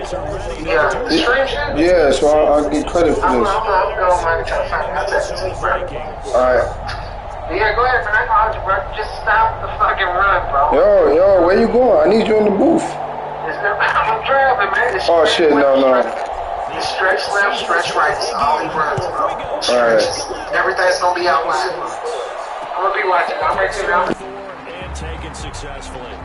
Yeah, stream shit? Yeah, so I'll get credit for this. I'm going, man. That's it, bro. Alright. Yeah, go ahead, man. Bro. Just stop the fucking run, bro. Yo, where you going? I need you in the booth. I'm driving, man. Oh, shit, no. It's stretch left, stretch right. It's all he runs, bro. Alright. Everything's going to be outlined. I'm going to be watching. I'm right there now. And taken successfully.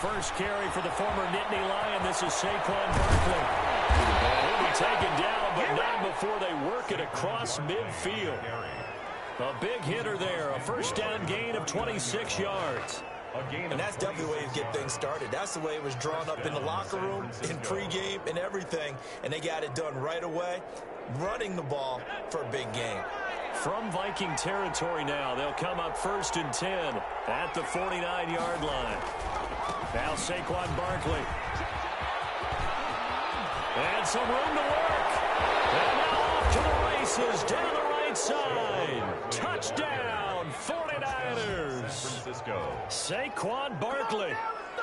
First carry for the former Nittany Lion. This is Saquon Barkley. And he'll be taken down, but not before they work it across midfield. A big hitter there. A first down gain of 26 yards. And that's definitely the way you get things started. That's the way it was drawn up in the locker room, in pregame, and everything. And they got it done right away, running the ball for a big game. From Viking territory now, they'll come up 1st and 10 at the 49-yard line. Now Saquon Barkley. And some room to work. And now off to the races down the right side. Touchdown, 49ers. Saquon Barkley.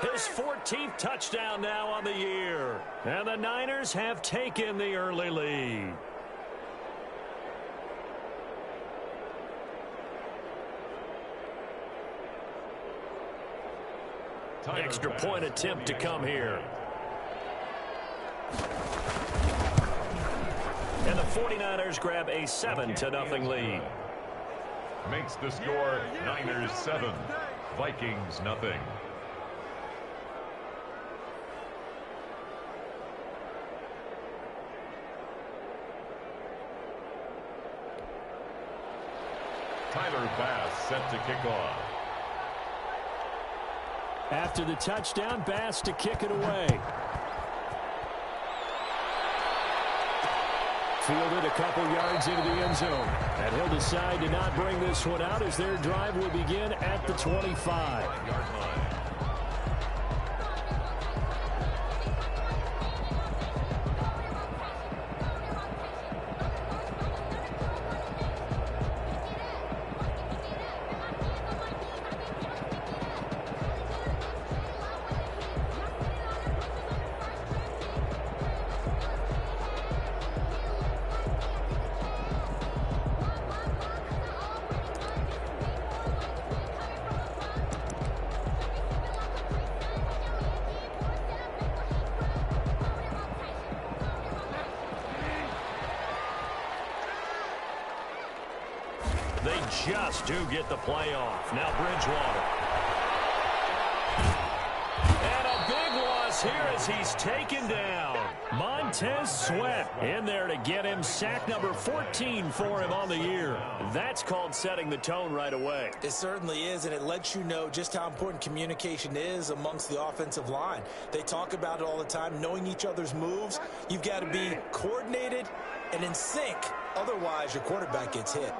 His 14th touchdown now on the year. And the Niners have taken the early lead. Extra point attempt to come here. And the 49ers grab a 7-0 lead. Makes the score Niners 7, Vikings nothing. Tyler Bass set to kick off. After the touchdown, Bass to kick it away. Fielded a couple yards into the end zone. And he'll decide to not bring this one out as their drive will begin at the 25-yard line. They just do get the playoff. Now Bridgewater. And a big loss here as he's taken down. Montez Sweat in there to get him sack number 14 for him on the year. That's called setting the tone right away. It certainly is, and it lets you know just how important communication is amongst the offensive line. They talk about it all the time, knowing each other's moves. You've got to be coordinated and in sync. Otherwise, your quarterback gets hit.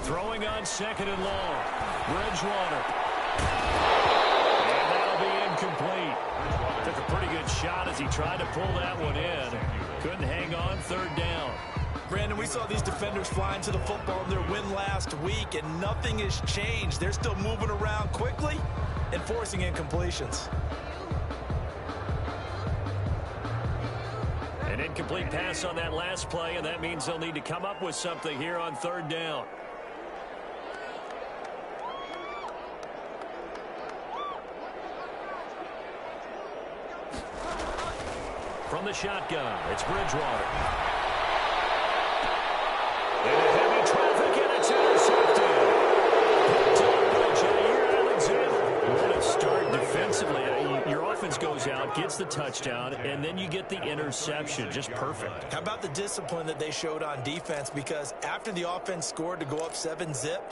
Throwing on 2nd and long. Bridgewater. And that'll be incomplete. Took a pretty good shot as he tried to pull that one in. Couldn't hang on. 3rd down. Brandon, we saw these defenders flying to the football in their win last week, and nothing has changed. They're still moving around quickly and forcing incompletions. An incomplete pass on that last play, and that means they'll need to come up with something here on 3rd down. From the shotgun, it's Bridgewater. And a heavy traffic, and it's intercepted. Picked up by Jair Alexander. What a start defensively. Your offense goes out, gets the touchdown, and then you get the interception. Just perfect. How about the discipline that they showed on defense? Because after the offense scored to go up 7-zip,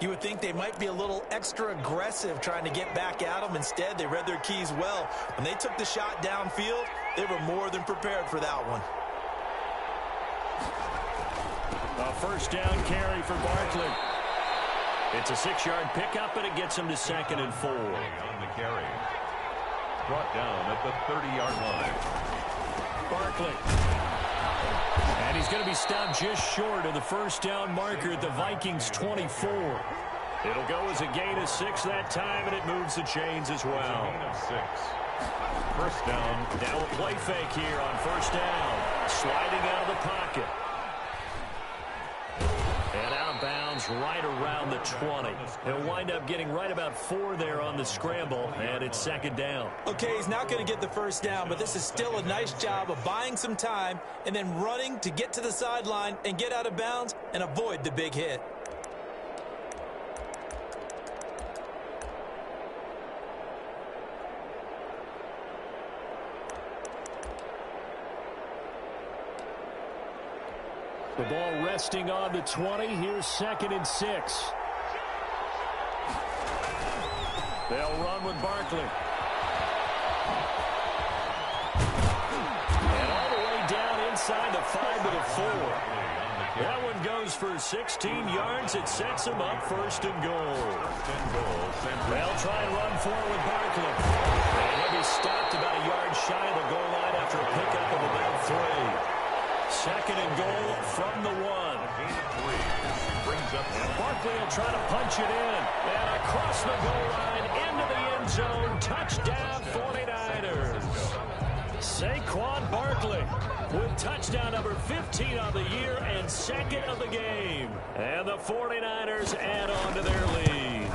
you would think they might be a little extra aggressive trying to get back at them. Instead, they read their keys well. When they took the shot downfield, they were more than prepared for that one. A first down carry for Barkley. It's a 6-yard pickup, and it gets him to 2nd and 4. On the carry. Brought down at the 30-yard line. Barkley. And he's going to be stopped just short of the first down marker at the Vikings 24. It'll go as a gain of 6 that time, and it moves the chains as well. Gain of 6. First down. Now a play fake here on first down. Sliding out of the pocket. And out of bounds right around the 20. He'll wind up getting right about 4 there on the scramble, and it's 2nd down. Okay, he's not going to get the first down, but this is still a nice job of buying some time and then running to get to the sideline and get out of bounds and avoid the big hit. The ball resting on the 20. Here's 2nd and 6. They'll run with Barkley. And all the way down inside the 5 to the 4. That one goes for 16 yards. It sets them up 1st and goal. They'll try and run forward with Barkley. And he'll be stopped about a yard shy of the goal line after a pickup of about 3. 2nd and goal from the 1. And Barkley will try to punch it in. And across the goal line, into the end zone. Touchdown, 49ers. Saquon Barkley with touchdown number 15 on the year and 2nd of the game. And the 49ers add on to their lead.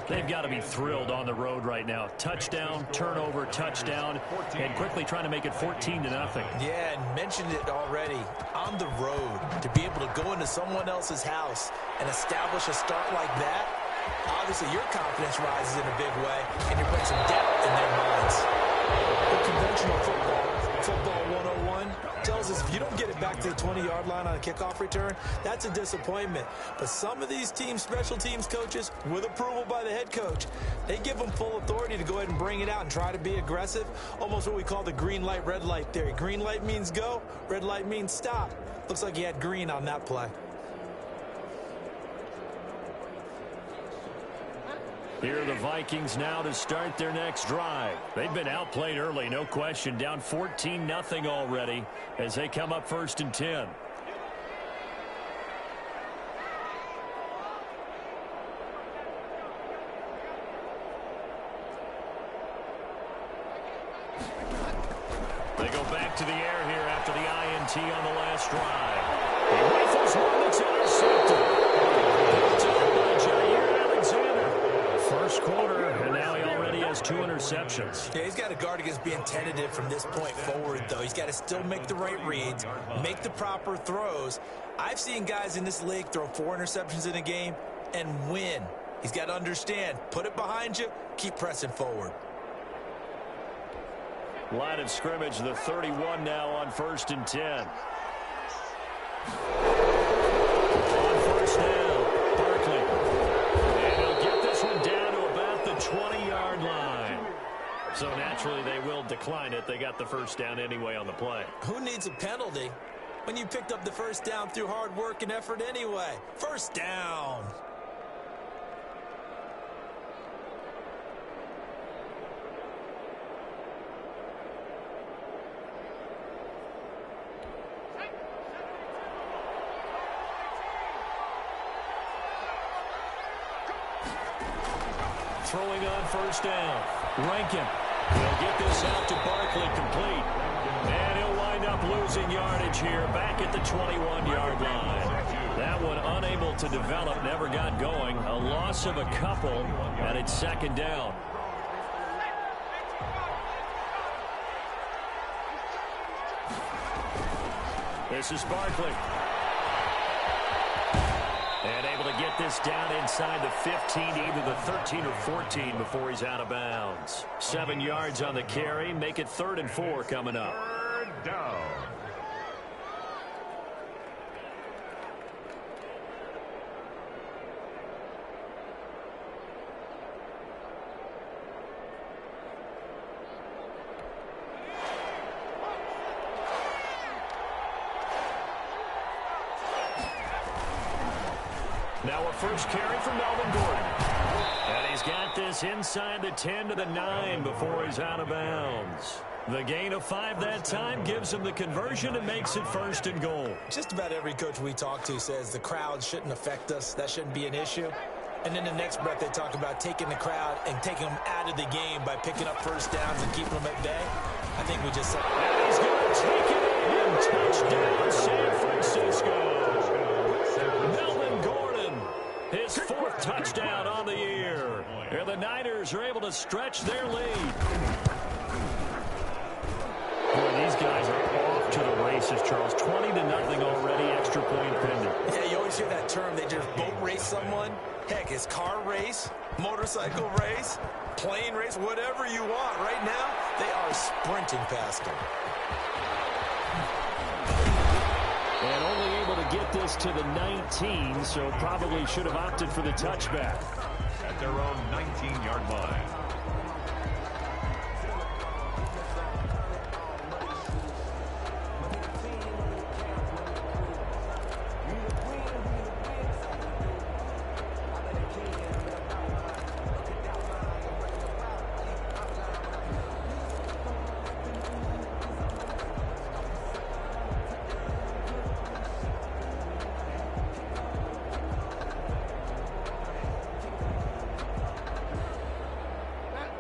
They've got to be thrilled on the road right now. Touchdown, turnover, touchdown, and quickly trying to make it 14-0. Yeah, and mentioned it already. On the road, to be able to go into someone else's house and establish a start like that, obviously your confidence rises in a big way, and you bring some depth in their minds. The conventional football 101 tells us if you don't get it back to the 20-yard line on a kickoff return, that's a disappointment. But some of these teams, special teams coaches, with approval by the head coach, they give them full authority to go ahead and bring it out and try to be aggressive, almost what we call the green light, red light theory. Green light means go, red light means stop. Looks like he had green on that play. Here are the Vikings now to start their next drive. They've been outplayed early, no question. Down 14-0 already as they come up 1st and 10. They go back to the air here after the INT on the last drive. He rifles one that's intercepted. First quarter, and now he already has 2 interceptions. Yeah, he's got to guard against being tentative from this point forward, though. He's got to still make the right reads, make the proper throws. I've seen guys in this league throw 4 interceptions in a game and win. He's got to understand, put it behind you, keep pressing forward. Line of scrimmage, the 31 now on 1st and 10. On first down, Barkley. And he'll get this one down to about the 20-yard line. So naturally they will decline it. They got the first down anyway on the play. Who needs a penalty when you picked up the first down through hard work and effort anyway? First down. Throwing on first down. Rankin. He'll get this out to Barkley complete. And he'll wind up losing yardage here back at the 21-yard line. That one unable to develop, never got going. A loss of a couple, and it's 2nd down. This is Barkley. And able to get this down inside the 15 to either the 13 or 14 before he's out of bounds. 7 yards on the carry. Make it 3rd and 4 coming up. Third down. Now a first carry from Melvin Gordon. And he's got this inside the 10 to the 9 before he's out of bounds. The gain of 5 that time gives him the conversion and makes it 1st and goal. Just about every coach we talk to says the crowd shouldn't affect us. That shouldn't be an issue. And then the next breath they talk about taking the crowd and taking them out of the game by picking up first downs and keeping them at bay. I think we just said, and he's going to take it in. Touchdown, San Francisco. Melvin Gordon, his 4th touchdown on the year. And the Niners are able to stretch their lead. Boy, these guys are off to the races, Charles. 20-0 already, extra point pending. Yeah, you always hear that term. They just boat race someone. Heck, it's car race, motorcycle race, plane race, whatever you want. Right now, they are sprinting past them. And only able to get this to the 19, so probably should have opted for the touchback. At their own 19-yard line.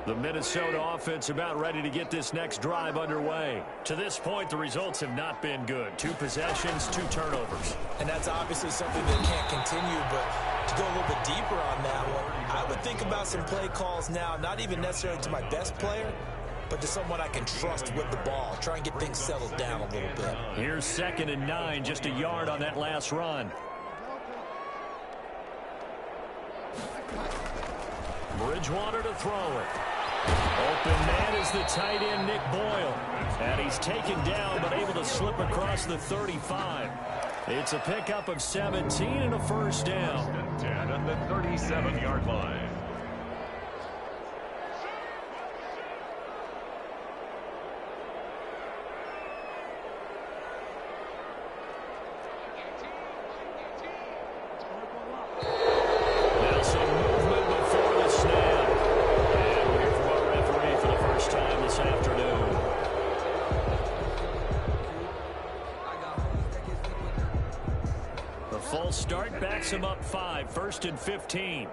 The Minnesota offense about ready to get this next drive underway. To this point, the results have not been good. 2 possessions, 2 turnovers. And that's obviously something that can't continue, but to go a little bit deeper on that one, I would think about some play calls now, not even necessarily to my best player, but to someone I can trust with the ball. Try and get things settled down a little bit. Here's 2nd and 9, just a yard on that last run. Bridgewater to throw it. Open man is the tight end, Nick Boyle. And he's taken down, but able to slip across the 35. It's a pickup of 17 and a first down. 10 at the 37-yard line. Now some movement before the snap. And we're from our referee for the first time this afternoon. The false start backs him up 5, 1st and 15.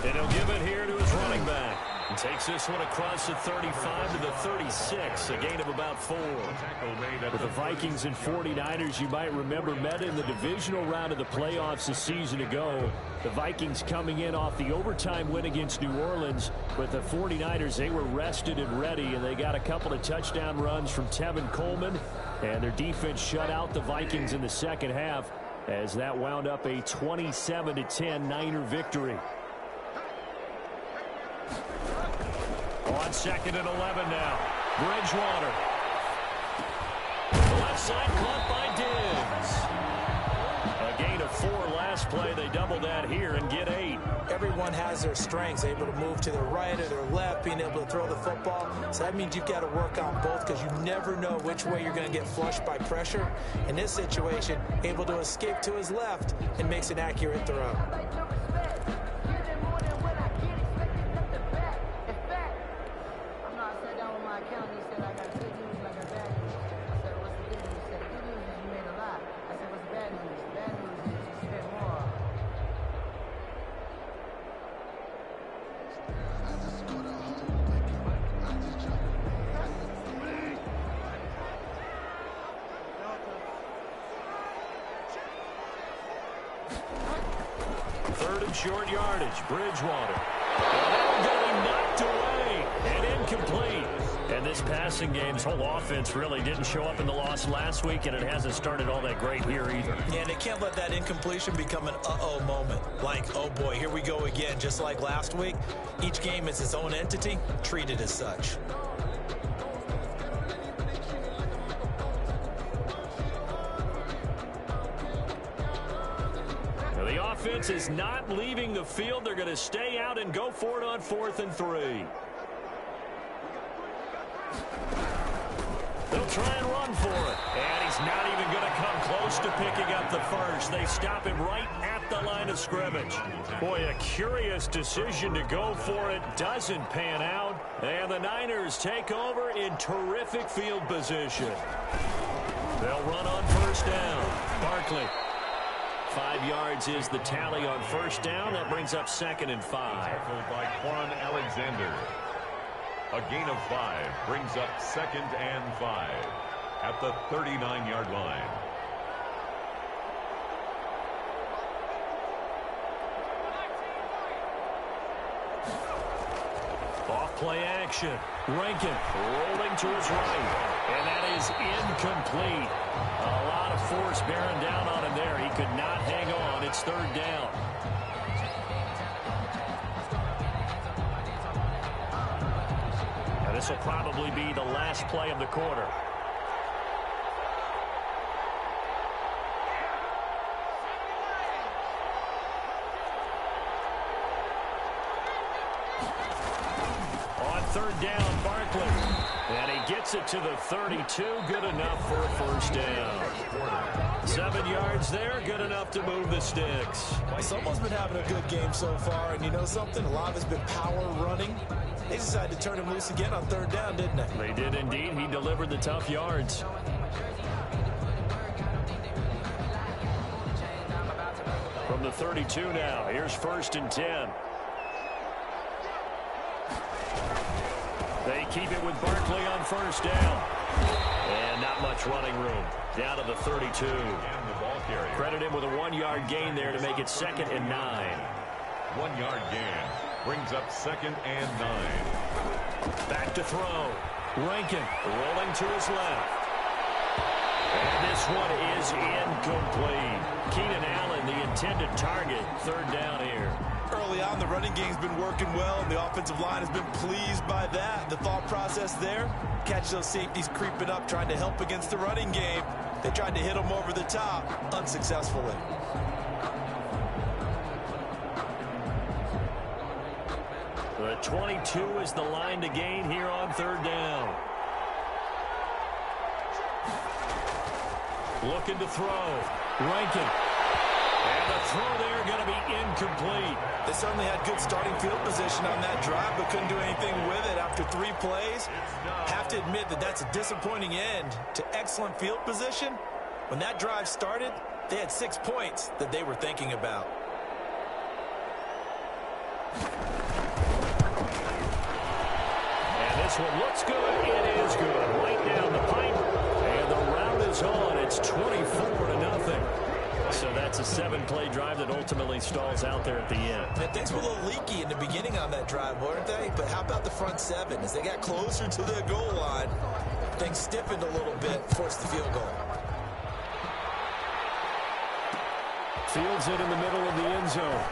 And he'll give it here to his running back. And takes this one across the 35 to the 36, a gain of about 4. With the Vikings and 49ers, you might remember, met in the divisional round of the playoffs a season ago. The Vikings coming in off the overtime win against New Orleans, but the 49ers, they were rested and ready, and they got a couple of touchdown runs from Tevin Coleman, and their defense shut out the Vikings in the second half as that wound up a 27-10 Niner victory. On 2nd and 11 now. Bridgewater. Left side caught by Diggs. A gain of 4 last play. They double that here and get 8. Everyone has their strengths, able to move to their right or their left, being able to throw the football. So that means you've got to work on both because you never know which way you're going to get flushed by pressure. In this situation, able to escape to his left and makes an accurate throw. Third and short yardage. Bridgewater. And that going to be knocked away and incomplete. And this passing game's whole offense really didn't show up in the loss last week, and it hasn't started all that great here either. Yeah, and they can't let that incompletion become an uh-oh moment. Like, oh boy, here we go again, just like last week. Each game is its own entity, treated as such. The offense is not leaving the field. They're going to stay out and go for it on 4th and 3. They'll try and run for it. And he's not even going to come close to picking up the first. They stop him right at the line of scrimmage. Boy, a curious decision to go for it. Doesn't pan out. And the Niners take over in terrific field position. They'll run on 1st down. Barkley. 5 yards is the tally on 1st down. That brings up 2nd and 5. Tackled by Quan Alexander. A gain of 5 brings up 2nd and 5 at the 39-yard line. Off play action. Rankin rolling to his right. And that is incomplete. A lot of force bearing down on him there. He could not hang on. It's 3rd down. Now this will probably be the last play of the quarter. On 3rd down, Barkley. And he gets it to the 32. Good enough for a 1st down. 7 yards there. Good enough to move the sticks. Someone's been having a good game so far, and you know something? A lot of it's been power running. They decided to turn him loose again on 3rd down, didn't they? They did indeed. He delivered the tough yards. From the 32 now. Here's 1st and 10. They keep it with Barkley on 1st down. And not much running room. Down to the 32. Credit him with a 1-yard gain there to make it 2nd and 9. 1-yard gain brings up 2nd and 9. Back to throw. Rankin rolling to his left. And this one is incomplete. Keenan Allen, the intended target. 3rd down here. Early on, the running game's been working well, and the offensive line has been pleased by that. The thought process there, catch those safeties creeping up, trying to help against the running game. They tried to hit them over the top, unsuccessfully. The 22 is the line to gain here on 3rd down. Looking to throw. Rankin. And the throw there going to be incomplete. They certainly had good starting field position on that drive, but couldn't do anything with it after 3 plays. Have to admit that that's a disappointing end to excellent field position. When that drive started, they had 6 points that they were thinking about. And this one looks good. It is good. Right down the pipe. And the route is on. It's 24-0. So that's a 7-play drive that ultimately stalls out there at the end. And things were a little leaky in the beginning on that drive, weren't they? But how about the front 7? As they got closer to the goal line, things stiffened a little bit, forced the field goal. Fields it in the middle of the end zone.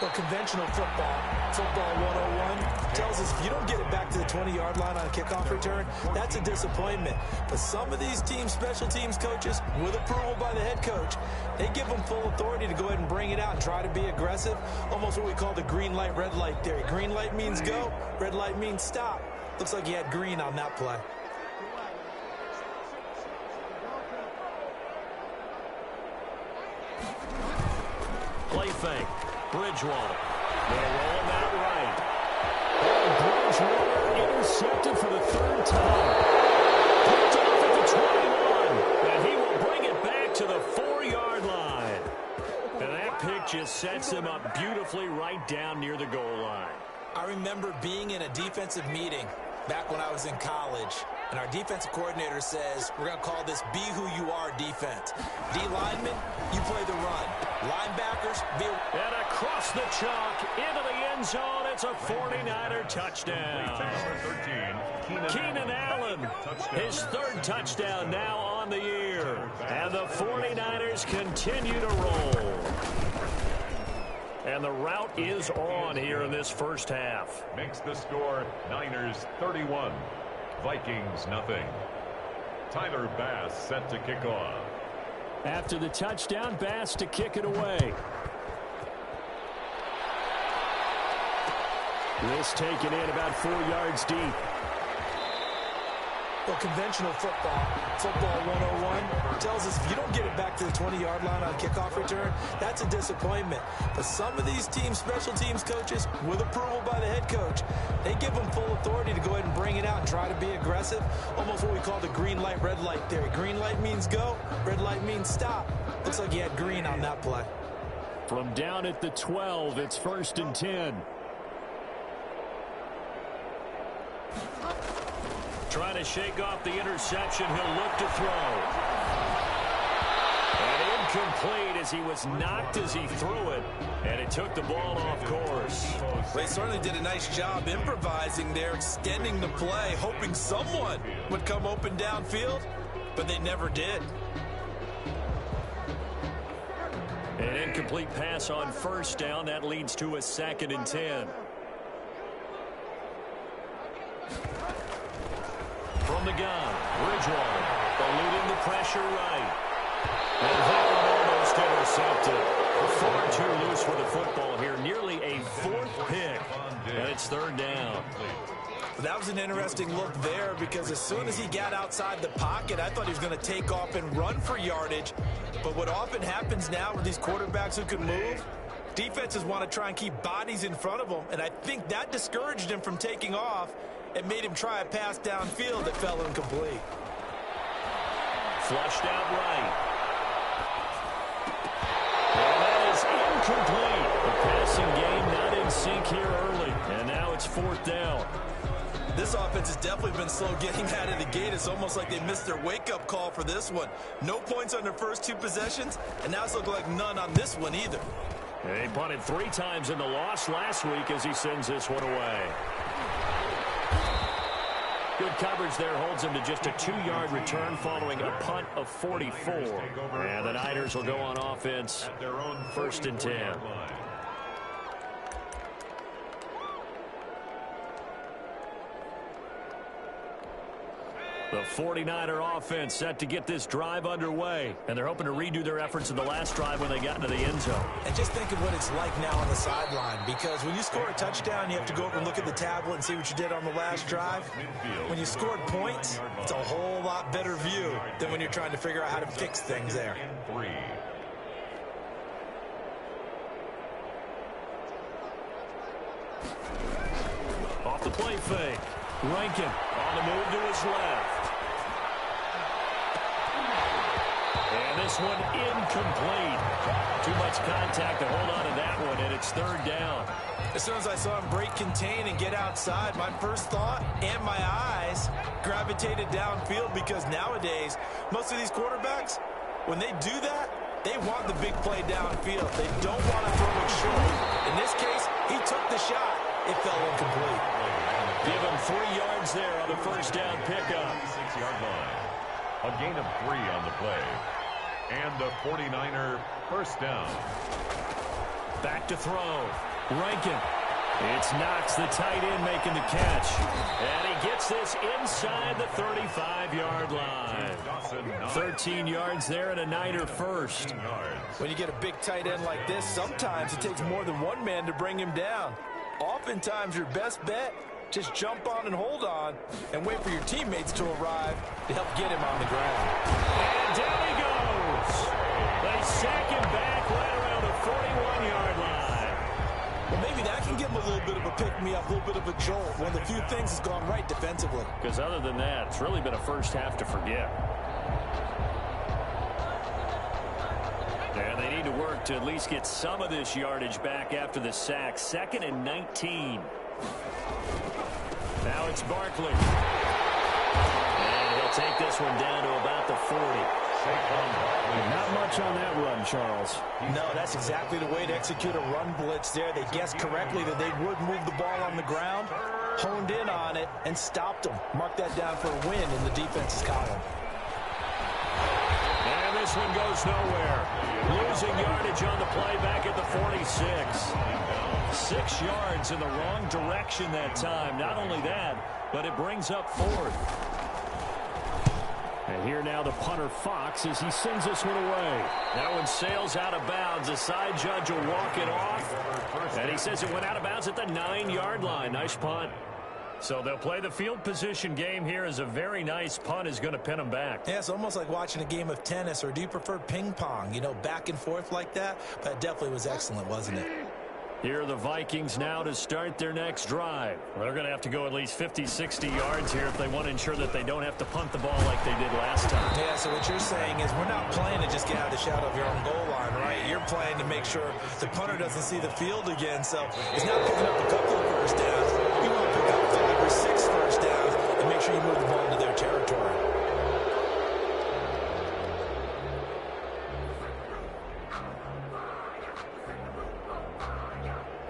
Well, conventional football 101, tells us if you don't get it back to the 20-yard line on a kickoff return, that's a disappointment. But some of these teams, special teams coaches, with approval by the head coach, they give them full authority to go ahead and bring it out and try to be aggressive. Almost what we call the green light, red light theory. Green light means go, red light means stop. Looks like he had green on that play. Play fake. Bridgewater. They'll roll him out right. And Bridgewater intercepted for the 3rd time. Picked off at the 21. And he will bring it back to the 4-yard line. And that pick just sets him up beautifully right down near the goal line. I remember being in a defensive meeting back when I was in college, and our defensive coordinator says, we're going to call this Be Who You Are defense. D linemen, you play the run. Linebackers, be... And a across the chalk, into the end zone. It's a 49er touchdown. Keenan Allen, his third touchdown now on the year. And the 49ers continue to roll. And the route is on here in this first half. Makes the score Niners 31, Vikings nothing. Tyler Bass set to kick off. After the touchdown, Bass to kick it away. This taken in about 4 yards deep. Well, conventional football 101, tells us if you don't get it back to the 20-yard line on kickoff return, that's a disappointment. But some of these teams, special teams coaches, with approval by the head coach, they give them full authority to go ahead and bring it out and try to be aggressive. Almost what we call the green light, red light theory. Green light means go, red light means stop. Looks like you had green on that play. From down at the 12, it's 1st and 10. Trying to shake off the interception. He'll look to throw. And incomplete as he was knocked as he threw it. And it took the ball off course. They certainly did a nice job improvising there, extending the play, hoping someone would come open downfield, but they never did. An incomplete pass on 1st down. That leads to a 2nd and 10. From the gun, Bridgewater, eluding the pressure right. And that one almost intercepted. Far too loose with the football here. Nearly a 4th pick. And it's 3rd down. That was an interesting look there because as soon as he got outside the pocket, I thought he was going to take off and run for yardage. But what often happens now with these quarterbacks who can move, defenses want to try and keep bodies in front of them. And I think that discouraged him from taking off. It made him try a pass downfield that fell incomplete. Flushed out right. And that is incomplete. The passing game not in sync here early. And now it's 4th down. This offense has definitely been slow getting out of the gate. It's almost like they missed their wake-up call for this one. No points on their first 2 possessions, and now it's looking like none on this one either. They punted 3 times in the loss last week as he sends this one away. Good coverage there holds him to just a 2-yard return following a punt of 44. And the Niners will go on offense, 1st and 10. The 49er offense set to get this drive underway. And they're hoping to redo their efforts in the last drive when they got into the end zone. And just think of what it's like now on the sideline. Because when you score a touchdown, you have to go over and look at the tablet and see what you did on the last drive. When you scored points, it's a whole lot better view than when you're trying to figure out how to fix things there. Off the play fake. Rankin on the move to his left. And this one incomplete. Too much contact to hold on to that one, and it's 3rd down. As soon as I saw him break contain and get outside, my first thought and my eyes gravitated downfield because nowadays, most of these quarterbacks, when they do that, they want the big play downfield. They don't want to throw it short. In this case, he took the shot. It fell incomplete. Give him 3 yards there on the 1st down pickup. 6-yard line. A gain of 3 on the play. And a 49er 1st down. Back to throw. Rankin. It's Knox, the tight end, making the catch. And he gets this inside the 35-yard line. 13 yards there and a Niner 1st. When you get a big tight end like this, sometimes it takes more than one man to bring him down. Oftentimes, your best bet, just jump on and hold on and wait for your teammates to arrive to help get him on the ground. And down he goes. They sack him back right around the 41-yard line. Well, maybe that can give him a little bit of a pick-me-up, a little bit of a jolt. One of the few things has gone right defensively. Because other than that, it's really been a first half to forget. And they need to work to at least get some of this yardage back after the sack. 2nd and 19. Now it's Barkley. And he'll take this one down to about the 40. Not much on that run, Charles. No, that's exactly the way to execute a run blitz there. They guessed correctly that they would move the ball on the ground, honed in on it, and stopped them. Mark that down for a win in the defense's column. And this one goes nowhere. Losing yardage on the play back at the 46. 6 yards in the wrong direction that time. Not only that, but it brings up 4th. And here now the punter Fox as he sends this one away. That one sails out of bounds. The side judge will walk it off. And he says it went out of bounds at the 9-yard line. Nice punt. So they'll play the field position game here as a very nice punt is going to pin them back. Yeah, it's almost like watching a game of tennis, or do you prefer ping pong? You know, back and forth like that? But it definitely was excellent, wasn't it? Here are the Vikings now to start their next drive. They're going to have to go at least 50, 60 yards here if they want to ensure that they don't have to punt the ball like they did last time. Yeah, so what you're saying is we're not playing to just get out of the shadow of your own goal line, right? You're playing to make sure the punter doesn't see the field again. So it's not picking up a couple of first downs. You want to pick up 5 or 6 first downs and make sure you move the ball into their territory.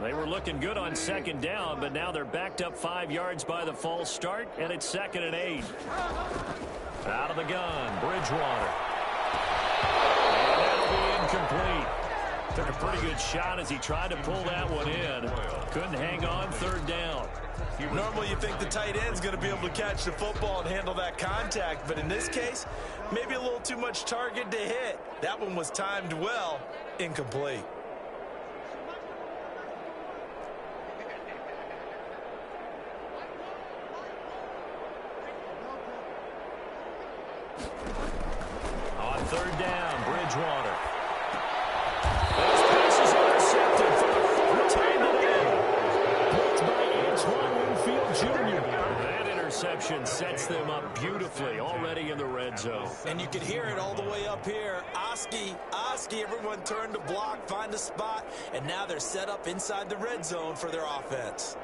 They were looking good on second down, but now they're backed up 5 yards by the false start, and it's 2nd and 8. Out of the gun, Bridgewater. And that'll be incomplete. Took a pretty good shot as he tried to pull that one in. Couldn't hang on 3rd down. Normally you think the tight end's going to be able to catch the football and handle that contact, but in this case, maybe a little too much target to hit. That one was timed well, incomplete. On 3rd down, Bridgewater. This pass is intercepted for the 4th time today. Blocked by Antoine Winfield Jr. That interception sets them up beautifully already in the red zone. And you can hear it all the way up here. Oski, everyone turned to block, find a spot, and now they're set up inside the red zone for their offense.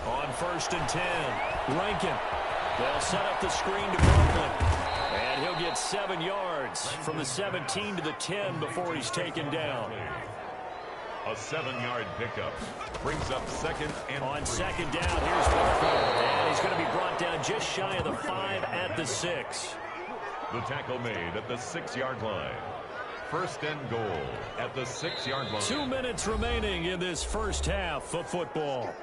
On 1st and 10, Rankin. They'll set up the screen to Brooklyn. And he'll get 7 yards from the 17 to the 10 before he's taken down. A 7-yard pickup brings up 2nd and On 2nd down, here's Brooklyn. And he's going to be brought down just shy of the 5 at the 6. the tackle made at the 6-yard line. 1st and goal at the 6-yard line. 2 minutes remaining in this first half of football.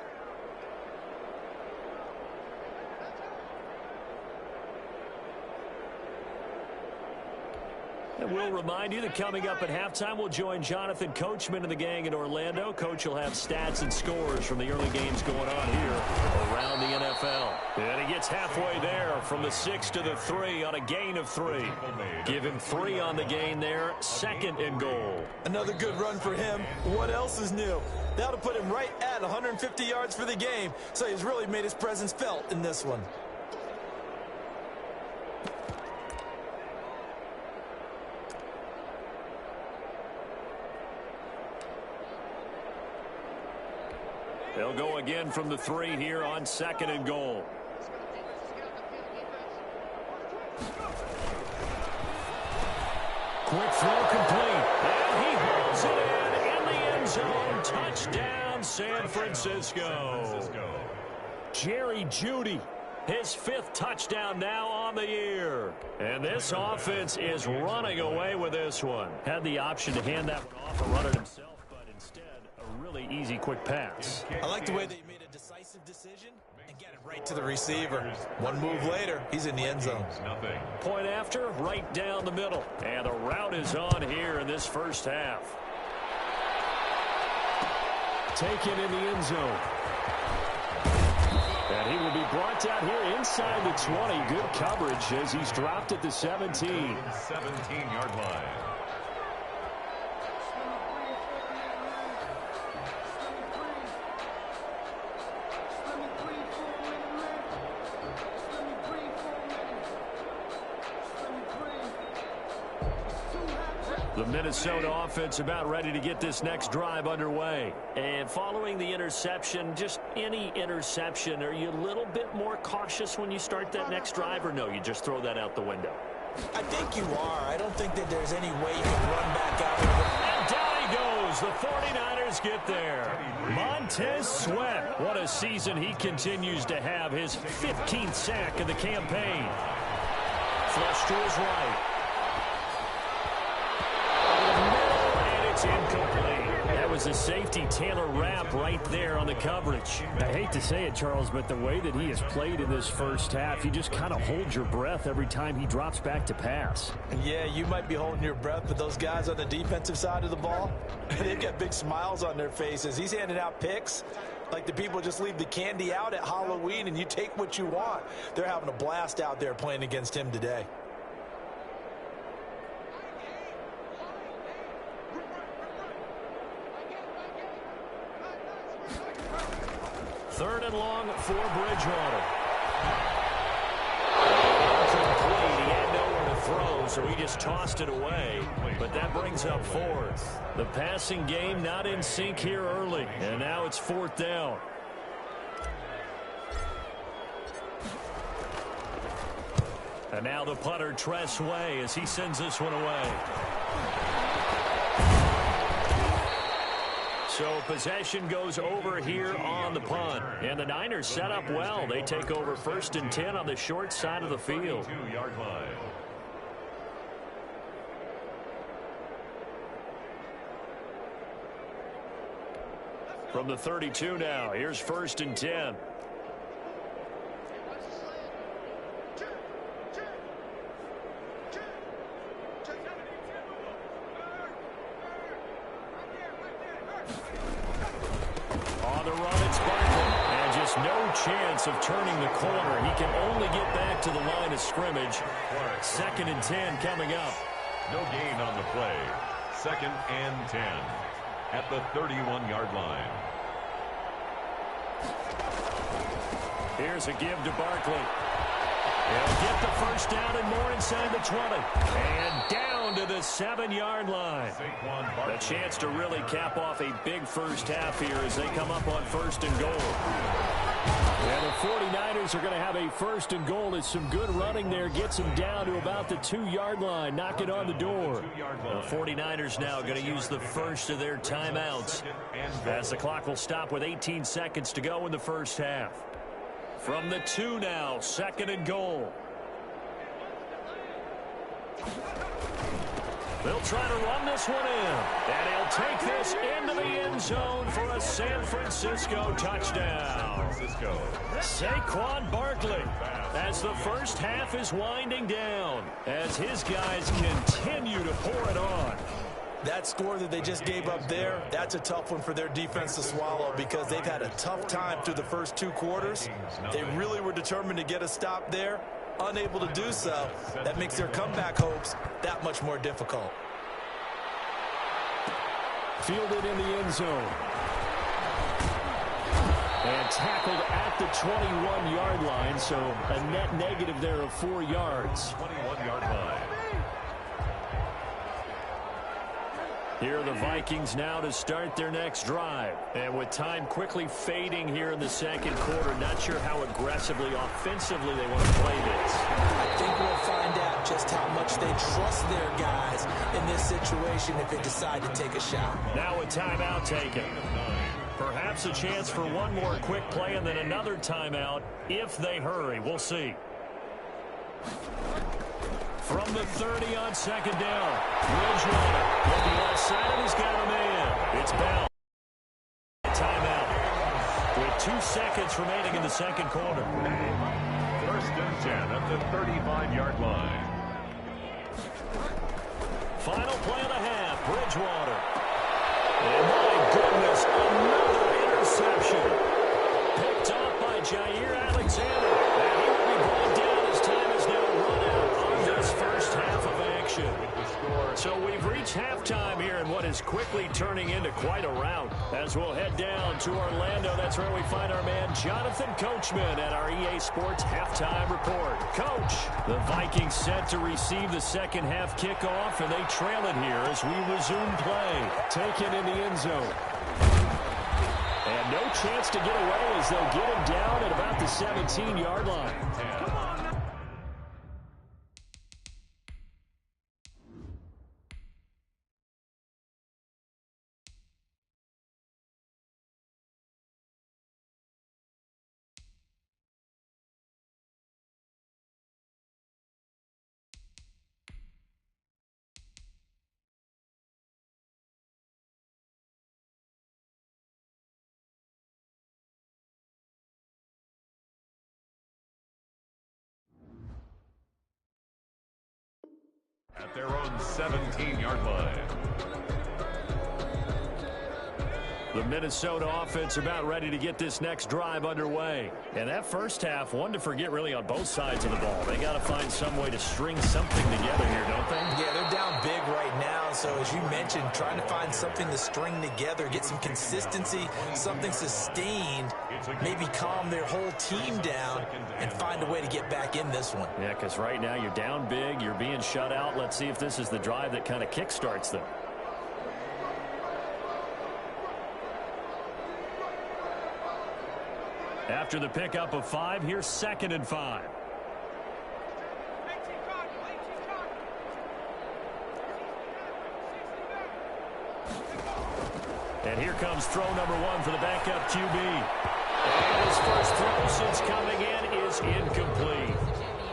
And we'll remind you that coming up at halftime, we'll join Jonathan Coachman and the gang in Orlando. Coach will have stats and scores from the early games going on here around the NFL. And he gets halfway there from the 6 to the 3 on a gain of 3. Give him 3 on the gain there. 2nd and goal. Another good run for him. What else is new? That'll put him right at 150 yards for the game. So he's really made his presence felt in this one. They'll go again from the 3 here on 2nd and goal. Quick throw complete. And he holds it in the end zone. Touchdown, San Francisco. Jerry Jeudy, his 5th touchdown now on the year. And this offense is running away with this one. Had the option to hand that one off and run it himself, but instead, a really easy quick pass. I like the way they made a decisive decision and get it right to the receiver. One move later, he's in the end zone. Point after, right down the middle. And the route is on here in this first half. Taken in the end zone. And he will be brought down here inside the 20. Good coverage as he's dropped at the 17. 17-yard line. The Minnesota offense about ready to get this next drive underway. And following the interception, just any interception, are you a little bit more cautious when you start that next drive, or no, you just throw that out the window? I think you are. I don't think that there's any way you can run back out of it. And down he goes. The 49ers get there. Montez Sweat. What a season he continues to have. His 15th sack of the campaign. Flush to his right. And it's incomplete. That was a safety, Taylor Rapp, right there on the coverage. I hate to say it, Charles, but the way that he has played in this first half, you just kind of hold your breath every time he drops back to pass. Yeah, you might be holding your breath, but those guys on the defensive side of the ball, they've got big smiles on their faces. He's handing out picks like the people just leave the candy out at Halloween and you take what you want. They're having a blast out there playing against him today. Third and long for Bridgewater. Incomplete. He had nowhere to throw, so he just tossed it away. But that brings up fourth. The passing game not in sync here early. And now it's fourth down. And now the punter, Tress Way, as he sends this one away. So possession goes over here on the punt. And the Niners set up well. They take over 1st and 10 on the short side of the field. 32-yard line. From the 32 now, here's 1st and 10. On the run, it's Barkley. And just no chance of turning the corner. He can only get back to the line of scrimmage. 2nd and 10 coming up. No gain on the play. 2nd and 10 at the 31-yard line. Here's a give to Barkley. He'll get the first down and more inside the 20. And down to the 7-yard line. A chance to really cap off a big first half here as they come up on 1st and goal. And the 49ers are going to have a 1st and goal. It's some good running there. Gets them down to about the 2-yard line. Knock it on the door. The 49ers now going to use the first of their timeouts as the clock will stop with 18 seconds to go in the first half. From the 2 now, 2nd and goal. They'll try to run this one in. And he'll take this into the end zone for a San Francisco touchdown. Saquon Barkley, as the first half is winding down, as his guys continue to pour it on. That score that they just gave up there, that's a tough one for their defense to swallow because they've had a tough time through the first 2 quarters. They really were determined to get a stop there, unable to do so. That makes their comeback hopes that much more difficult. Fielded in the end zone. And tackled at the 21-yard line, so a net negative there of 4 yards. 21-yard line. Here are the Vikings now to start their next drive. And with time quickly fading here in the second quarter, not sure how aggressively, offensively they want to play this. I think we'll find out just how much they trust their guys in this situation if they decide to take a shot. Now a timeout taken. Perhaps a chance for one more quick play and then another timeout if they hurry. We'll see. From the 30 on 2nd down, Bridgewater on the left side, and he's got a man. It's Bell. Timeout. With 2 seconds remaining in the second quarter. 1st and 10 at the 35-yard line. Final play of the half, Bridgewater. And my goodness, another interception. Picked off by Jair Alexander. And he will be brought down as time is now run out on this first half of action. So we've reached halftime here in what is quickly turning into quite a rout. As we'll head down to Orlando, that's where we find our man Jonathan Coachman at our EA Sports Halftime Report. Coach, the Vikings set to receive the second half kickoff, and they trail it here as we resume play. Taken in the end zone. And no chance to get away as they'll get him down at about the 17-yard line. At their own 17-yard line. The Minnesota offense about ready to get this next drive underway. And that first half, one to forget really on both sides of the ball. They got to find some way to string something together here, don't they? Yeah, they're down big right now. So as you mentioned, trying to find something to string together, get some consistency, something sustained, maybe calm their whole team down and find a way to get back in this one. Yeah, because right now you're down big, you're being shut out. Let's see if this is the drive that kind of kickstarts them. After the pickup of 5, here's 2nd and 5. And here comes throw number 1 for the backup QB. And his first throw since coming in is incomplete.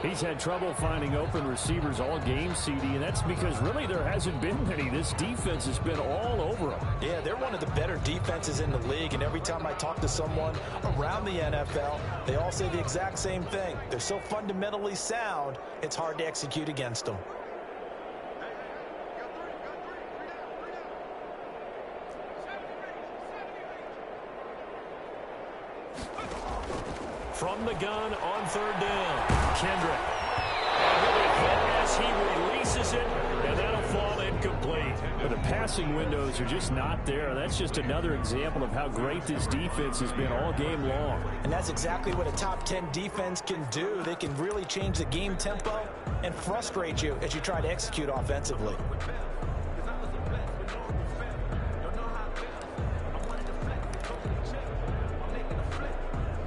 He's had trouble finding open receivers all game, CD, and that's because really there hasn't been many. This defense has been all over them. Yeah, they're one of the better defenses in the league, and every time I talk to someone around the NFL, they all say the exact same thing. They're so fundamentally sound, it's hard to execute against them. From the gun on 3rd down, Kendrick. And he'll be hit as he releases it, and that'll fall incomplete. But the passing windows are just not there. That's just another example of how great this defense has been all game long. And that's exactly what a top 10 defense can do. They can really change the game tempo and frustrate you as you try to execute offensively.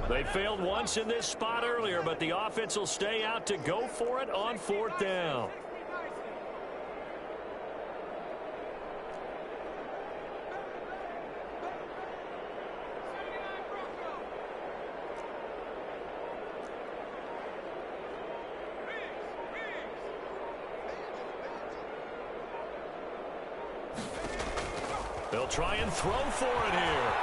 They failed once in this spot earlier, but the offense will stay out to go for it on 4th down. They'll try and throw for it here.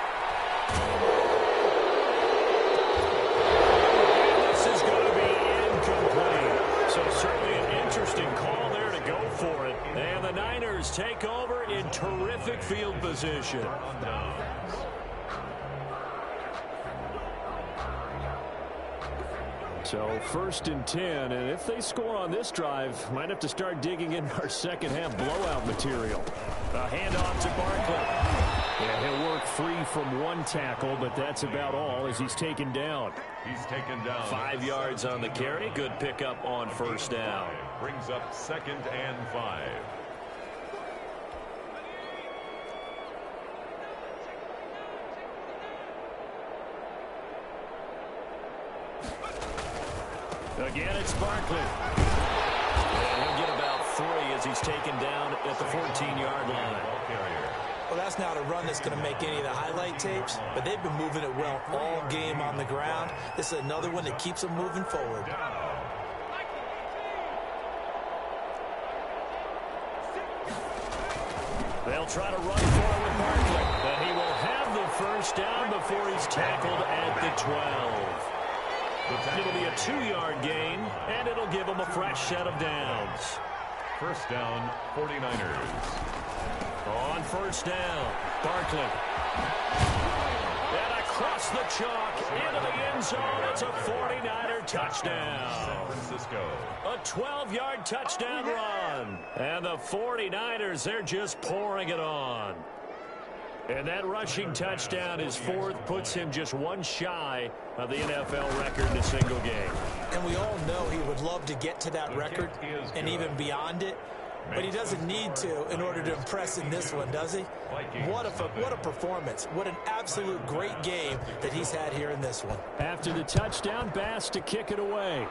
So certainly an interesting call there to go for it. And the Niners take over in terrific field position. So 1st and 10, and if they score on this drive, might have to start digging into our second half blowout material. A handoff to Barkley. Yeah, he'll work free from one tackle, but that's about all as he's taken down. He's taken down 5 yards on the carry. Good pickup on 1st down. Brings up 2nd and 5. Again, it's Barkley. And he'll get about 3 as he's taken down at the 14-yard line. Well, that's not a run that's going to make any of the highlight tapes, but they've been moving it well all game on the ground. This is another one that keeps them moving forward. They'll try to run for it with Barkley, but he will have the 1st down before he's tackled at the 12. It'll be a 2-yard gain, and it'll give them a fresh set of downs. 1st down, 49ers. On 1st down, Barkley. And a across the chalk, into the end zone. It's a 49er touchdown. San Francisco. A 12-yard touchdown run. And the 49ers, they're just pouring it on. And that rushing touchdown, his fourth, puts him just one shy of the NFL record in a single game. And we all know he would love to get to that record and even beyond it. But he doesn't need to in order to impress in this one, does he? What a performance. What an absolute great game that he's had here in this one. After the touchdown, Bass to kick it away.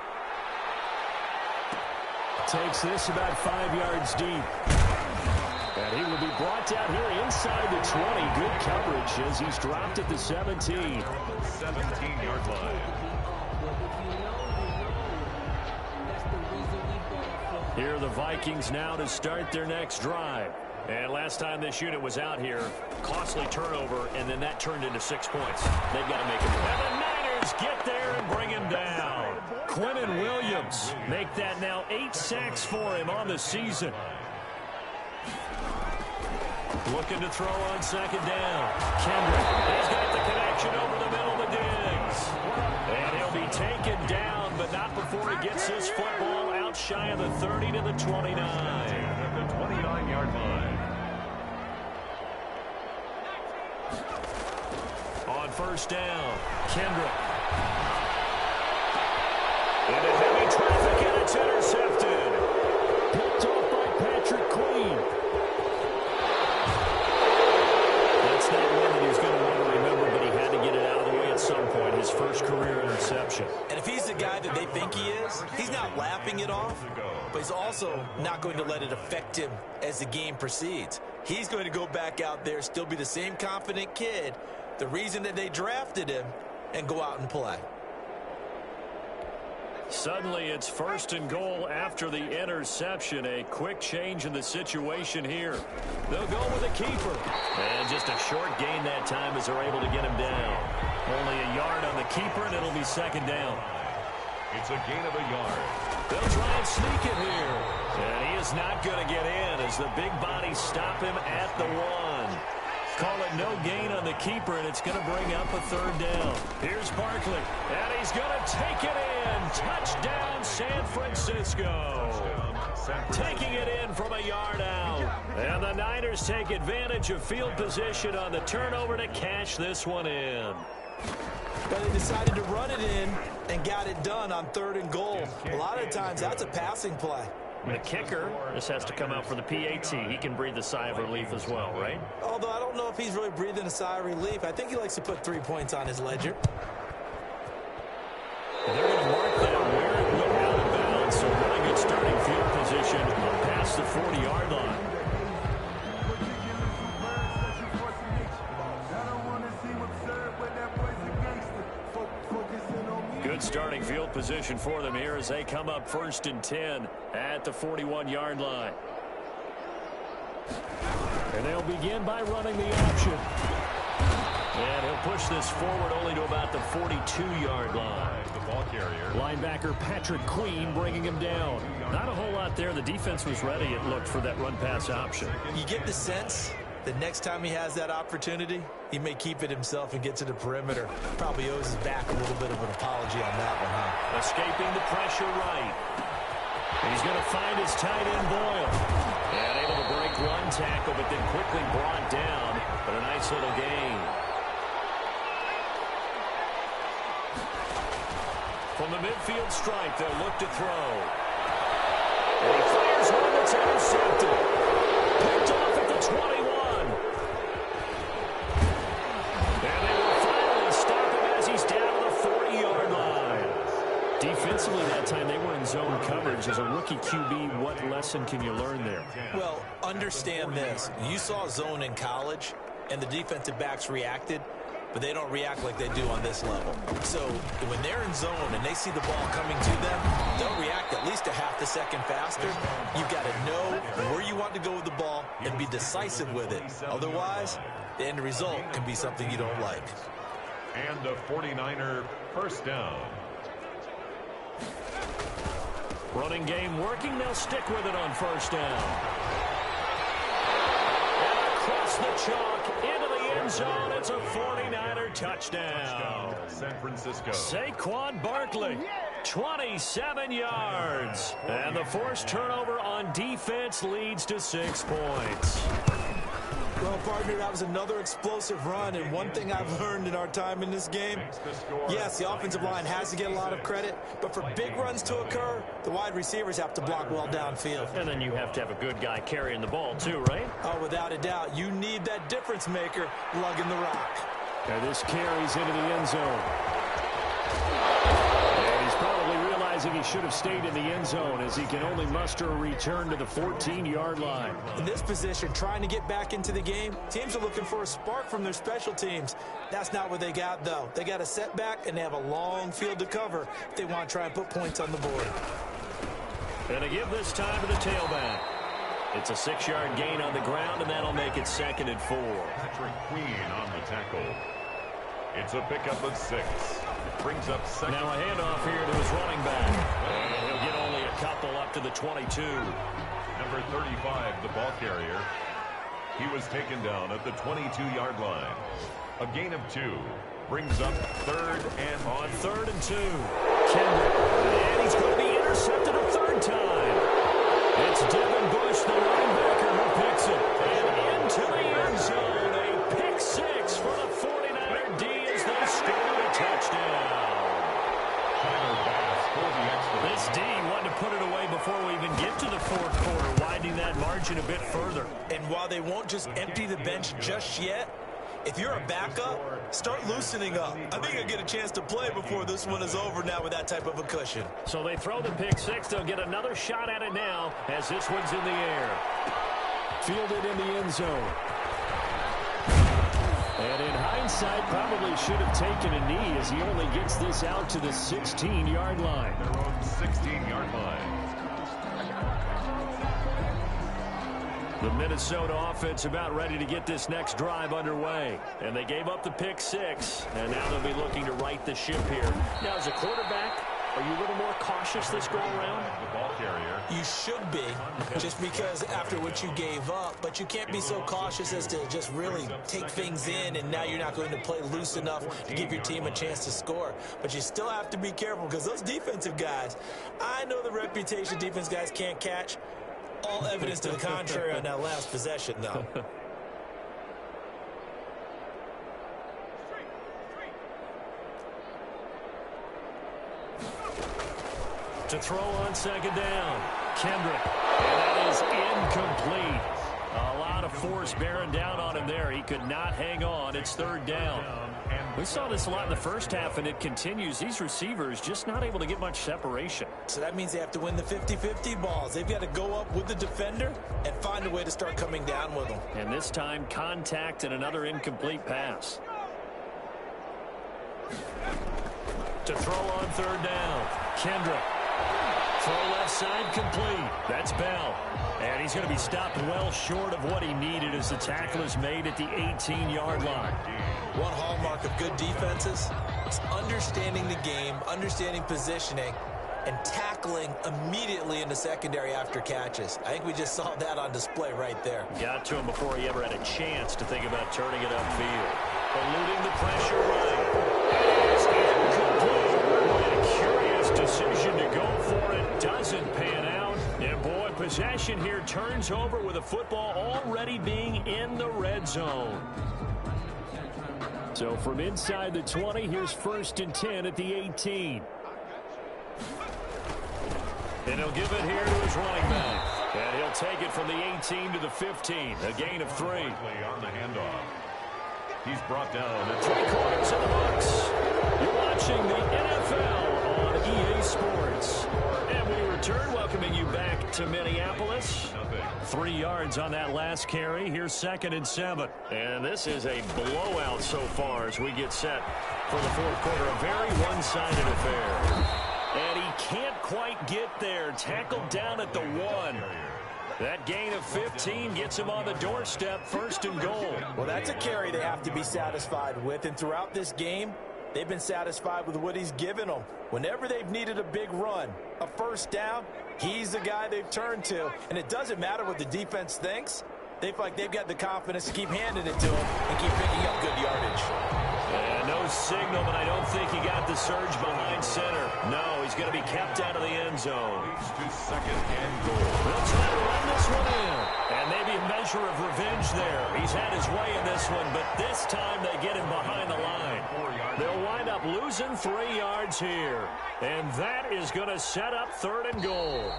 Takes this about 5 yards deep. And he will be brought down here inside the 20. Good coverage as he's dropped at the 17. 17-yard line. Here are the Vikings now to start their next drive. And last time this unit was out here, costly turnover, and then that turned into 6 points. They've got to make it. And the Niners get there and bring him down. Quinnen Williams make that now 8 sacks for him on the season. Looking to throw on second down. Kendrick, he's got the connection over the middle to Diggs. And he'll be taken down, but not before he gets this football out shy of the 30 to the 29. At the 29-yard line. On first down, Kendrick. Into heavy traffic, and it's intercepted. Picked off by Patrick Queen. That's not one that he's going to want to remember, but he had to get it out of the way at some point. His first career interception. And if he's the guy that they think he is, he's not laughing it off, but he's also not going to let it affect him as the game proceeds. He's going to go back out there, still be the same confident kid, the reason that they drafted him, and go out and play. Suddenly, it's first and goal after the interception. A quick change in the situation here. They'll go with a keeper. And just a short gain that time as they're able to get him down. Only a yard on the keeper, and it'll be second down. It's a gain of a yard. They'll try and sneak it here. And he is not going to get in as the big bodies stop him at the 1. Call it no gain on the keeper, and it's going to bring up a third down. Here's Barkley, and he's going to take it in. Touchdown, San Francisco. Taking it in from a yard out. And the Niners take advantage of field position on the turnover to cash this one in. But they decided to run it in and got it done on third and goal. A lot of times, that's a passing play. The kicker, this has to come out for the PAT. He can breathe a sigh of relief as well, right? Although I don't know if he's really breathing a sigh of relief. I think he likes to put 3 points on his ledger. And they're going to mark that where it went out of bounds. So really good starting field position past the 40-yard line. Good starting field position for them here as they come up first and 10 at the 41-yard line. And they'll begin by running the option. And he'll push this forward only to about the 42-yard line. The ball carrier. Linebacker Patrick Queen bringing him down. Not a whole lot there. The defense was ready, it looked, for that run-pass option. You get the sense that next time he has that opportunity, he may keep it himself and get to the perimeter. Probably owes his back a little bit of an apology on that one, huh? Escaping the pressure right. He's going to find his tight end Boyle. And able to break one tackle, but then quickly brought down. But a nice little gain. From the midfield stripe, they'll look to throw. And he fires one that's intercepted. Picked off at the 21. And they will finally stop him as he's down to the 40-yard line. Defensively that time, they were in zone coverage. As a rookie QB, what lesson can you learn there? Well, understand this. You saw zone in college, and the defensive backs reacted, but they don't react like they do on this level. So when they're in zone and they see the ball coming to them, they'll react at least a half a second faster. You've got to know where you want to go with the ball and be decisive with it. Otherwise, the end result can be something you don't like. And the 49er first down. Running game working. They'll stick with it on first down. And across the chalk into the end end zone. It's a 49er touchdown. San Francisco. Saquon Barkley, 27 yards. And the forced turnover on defense leads to 6 points. Well, partner, that was another explosive run, and one thing I've learned in our time in this game, yes, the offensive line has to get a lot of credit, but for big runs to occur, the wide receivers have to block well downfield. And then you have to have a good guy carrying the ball too, right? Oh, without a doubt. You need that difference maker lugging the rock. And this carries into the end zone. And he's probably realizing he should have stayed in the end zone as he can only muster a return to the 14-yard line. In this position, trying to get back into the game, teams are looking for a spark from their special teams. That's not what they got, though. They got a setback, and they have a long field to cover if they want to try and put points on the board. And to give this time to the tailback. It's a 6-yard gain on the ground, and that'll make it 2nd and 4. Patrick Queen on the tackle. It's a pickup of 6. Brings up 2nd. Now a handoff here to his running back. And he'll get only a couple up to the 22. Number 35, the ball carrier. He was taken down at the 22-yard line. A gain of 2. Brings up 3rd and on 3rd and 2. Kendrick. And he's going to be intercepted a 3rd time. It's Devin Bush, the linebacker, who picks it. And into the end zone. A pick 6 for the 49er D as they score a touchdown. This D wanted to put it away before we even get to the 4th quarter, widening that margin a bit further. And while they won't just empty the bench just yet, if you're a backup, start loosening up. I think you'll get a chance to play before this one is over now with that type of a cushion. So they throw the pick 6. They'll get another shot at it now as this one's in the air. Fielded in the end zone. And in hindsight, probably should have taken a knee as he only gets this out to the 16-yard line. Their own 16-yard line. The Minnesota offense about ready to get this next drive underway. And they gave up the pick 6, and now they'll be looking to right the ship here. Now, as a quarterback, are you a little more cautious this go-around? The ball carrier. You should be, just because after what you gave up, but you can't be so cautious as to just really take things in, and now you're not going to play loose enough to give your team a chance to score. But you still have to be careful because those defensive guys, I know the reputation defense guys can't catch. All evidence to the contrary on that last possession, though. To throw on 2nd down, Kendrick. And that is incomplete. A lot of force bearing down on him there. He could not hang on. It's 3rd down. We saw this a lot in the first half, and it continues. These receivers just not able to get much separation. So that means they have to win the 50-50 balls. They've got to go up with the defender and find a way to start coming down with them. And this time, contact and another incomplete pass. To throw on 3rd down, Kendrick. Throw left side complete. That's Bell. And he's going to be stopped well short of what he needed as the tackle is made at the 18-yard line. One hallmark of good defenses is understanding the game, understanding positioning, and tackling immediately in the secondary after catches. I think we just saw that on display right there. Got to him before he ever had a chance to think about turning it upfield. Eluding the pressure right. It's incomplete. A curious decision to go for it. Doesn't pan out. And boy, possession here turns over with the football already being in the red zone. So from inside the 20, here's 1st and 10 at the 18. And he'll give it here to his running back. And he'll take it from the 18 to the 15. A gain of 3. On the handoff. He's brought down at 3 quarters in the books. You're watching the NFL on EA Sports. And we return, welcoming you back to Minneapolis. 3 yards on that last carry. Here's 2nd and 7. And this is a blowout so far as we get set for the 4th quarter. A very one-sided affair. And he can't quite get there. Tackled down at the 1. That gain of 15 gets him on the doorstep, 1st and goal. Well, that's a carry they have to be satisfied with. And throughout this game, they've been satisfied with what he's given them. Whenever they've needed a big run, a 1st down, he's the guy they've turned to. And it doesn't matter what the defense thinks. They feel like they've got the confidence to keep handing it to him and keep picking up good yardage. And no signal, but I don't think he got the surge behind center. No, he's going to be kept out of the end zone. To second and goal. They'll try to run this one in. And maybe a measure of revenge there. He's had his way in this one, but this time they get him behind the line. They'll wind up losing 3 yards here. And that is going to set up 3rd and goal.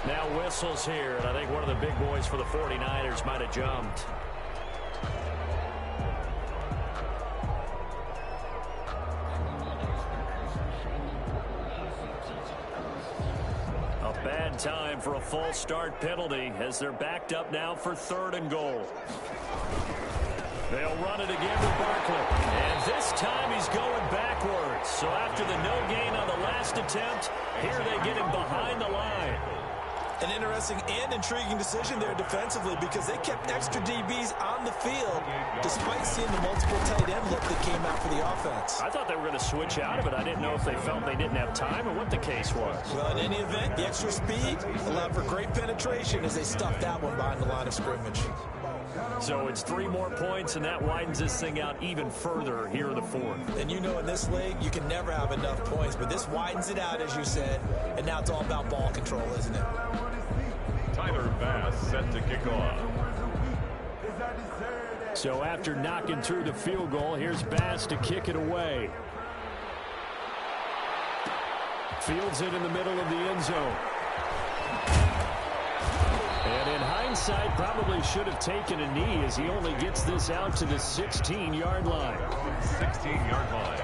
Now whistles here, and I think one of the big boys for the 49ers might have jumped. A bad time for a false start penalty as they're backed up now for 3rd and goal. They'll run it again with Barkley. And this time he's going backwards. So after the no gain on the last attempt, here they get him behind the line. An interesting and intriguing decision there defensively because they kept extra DBs on the field despite seeing the multiple tight end look that came out for the offense. I thought they were going to switch out of it. I didn't know if they felt they didn't have time or what the case was. Well, in any event, the extra speed allowed for great penetration as they stuffed that one behind the line of scrimmage. So it's 3 more points, and that widens this thing out even further here in the 4th. And you know in this league, you can never have enough points, but this widens it out, as you said, and now it's all about ball control, isn't it? Tyler Bass set to kick off. So after knocking through the field goal, here's Bass to kick it away. Fields it in the middle of the end zone. And in hindsight, probably should have taken a knee as he only gets this out to the 16-yard line. 16-yard line.